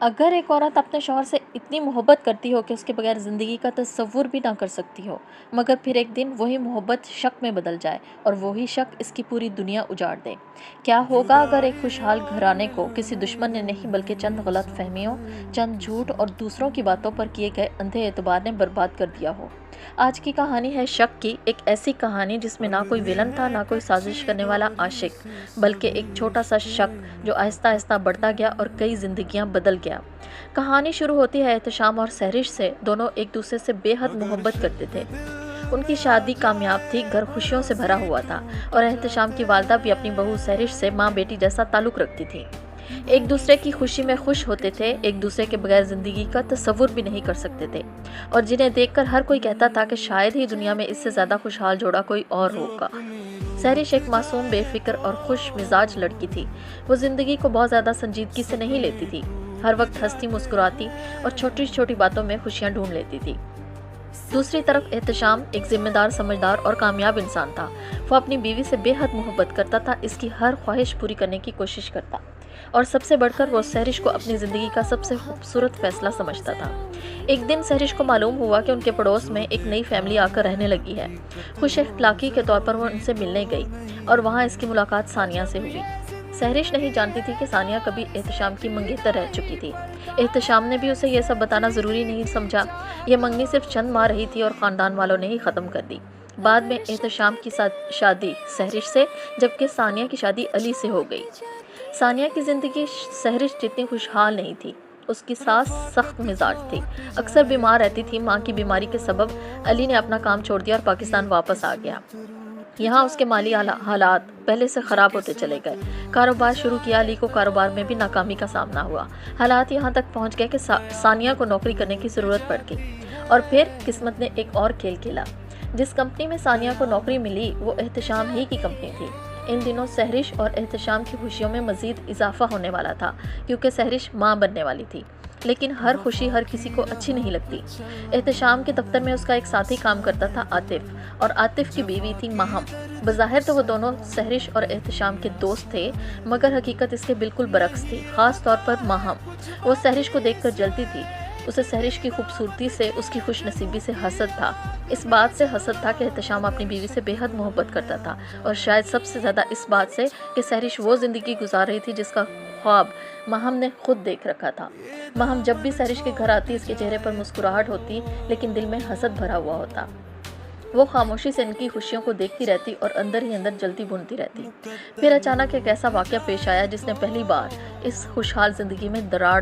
अगर एक औरत अपने शौहर से इतनी मोहब्बत करती हो कि उसके बगैर ज़िंदगी का तसव्वुर भी ना कर सकती हो, मगर फिर एक दिन वही मोहब्बत शक में बदल जाए और वही शक इसकी पूरी दुनिया उजाड़ दे। क्या होगा अगर एक खुशहाल घराने को किसी दुश्मन ने नहीं बल्कि चंद गलत फहमियों, चंद झूठ और दूसरों की बातों पर किए गए अंधे एतबार ने बर्बाद कर दिया हो। आज की कहानी है शक की, एक ऐसी कहानी जिसमें ना कोई विलन था, ना कोई साजिश करने वाला आशिक, बल्कि एक छोटा सा शक जो आहिस्ता आहिस्ता बढ़ता गया और कई जिंदगियां बदल गया। कहानी शुरू होती है एहतशाम और सहरिश से। दोनों एक दूसरे से बेहद मोहब्बत करते थे। उनकी शादी कामयाब थी, घर खुशियों से भरा हुआ था और एहतशाम की वालदा भी अपनी बहू सहरिश से माँ बेटी जैसा ताल्लुक रखती थी। एक दूसरे की खुशी में खुश होते थे, एक दूसरे के बगैर जिंदगी का तसव्वुर भी नहीं कर सकते थे और जिन्हें देखकर हर कोई कहता था कि शायद ही दुनिया में इससे ज्यादा खुशहाल जोड़ा कोई और होगा। सहरिश एक मासूम, बेफिक्र और खुश मिजाज लड़की थी। वो जिंदगी को बहुत ज्यादा संजीदगी से नहीं लेती थी, हर वक्त हंसती मुस्कुराती और छोटी छोटी बातों में खुशियां ढूंढ लेती थी। दूसरी तरफ एहतशाम एक जिम्मेदार, समझदार और कामयाब इंसान था। वो अपनी बीवी से बेहद मोहब्बत करता था, इसकी हर ख्वाहिश पूरी करने की कोशिश करता और सबसे बढ़कर वो सहरिश को अपनी ज़िंदगी का सबसे खूबसूरत फैसला समझता था। एक दिन सहरिश को मालूम हुआ कि उनके पड़ोस में एक नई फैमिली आकर रहने लगी है। खुश अखलाकी के तौर पर वो उनसे मिलने गई और वहाँ इसकी मुलाकात सानिया से हुई। सहरिश नहीं जानती थी कि सानिया कभी एहतशाम की मंगेतर रह चुकी थी। एहतशाम ने भी उसे यह सब बताना ज़रूरी नहीं समझा। यह मंगनी सिर्फ चंद माह रही थी और ख़ानदान वालों ने ही ख़त्म कर दी। बाद में एहतशाम की शादी सहरिश से, जबकि सानिया की शादी अली से हो गई। सानिया की ज़िंदगी सहरिश जितनी खुशहाल नहीं थी। उसकी सास सख्त मिजाज थी, अक्सर बीमार रहती थी। माँ की बीमारी के सबब अली ने अपना काम छोड़ दिया और पाकिस्तान वापस आ गया। यहाँ उसके माली हालात पहले से ख़राब होते चले गए। कारोबार शुरू किया, अली को कारोबार में भी नाकामी का सामना हुआ। हालात यहाँ तक पहुँच गए कि सानिया को नौकरी करने की ज़रूरत पड़ गई और फिर किस्मत ने एक और खेल खेला। जिस कंपनी में सानिया को नौकरी मिली वो एहतशाम ही की कंपनी थी। इन दिनों सहरिश और एहतशाम की खुशियों में मज़ीद इजाफा होने वाला था, क्योंकि सहरिश माँ बनने वाली थी। लेकिन हर खुशी हर किसी को अच्छी नहीं लगती। एहतशाम के दफ्तर में उसका एक साथी काम करता था, आतिफ, और आतिफ की बीवी थी माहम। बज़ाहिर तो वो दोनों सहरिश और एहतशाम के दोस्त थे, मगर हकीकत इसके बिल्कुल बरक्स थी। ख़ास तौर पर माहम, वो सहरिश को देखकर जलती थी। उसे सहरिश की खूबसूरती से, उसकी खुश नसीबी से हसद था। इस बात से हसद था कि एहतशाम अपनी बीवी से बेहद मोहब्बत करता था, और शायद सबसे ज़्यादा इस बात से कि सहरिश वो ज़िंदगी गुजार रही थी जिसका ख्वाब माहम ने खुद देख रखा था। माहम जब भी सहरिश के घर आती, इसके चेहरे पर मुस्कुराहट होती, लेकिन दिल में हसद भरा हुआ होता। वो खामोशी से इनकी खुशियों को देखती रहती और अंदर ही अंदर जलती भुनती रहती। फिर अचानक एक ऐसा वाक़या पेश आया जिसने पहली बार इस खुशहाल ज़िंदगी में दरार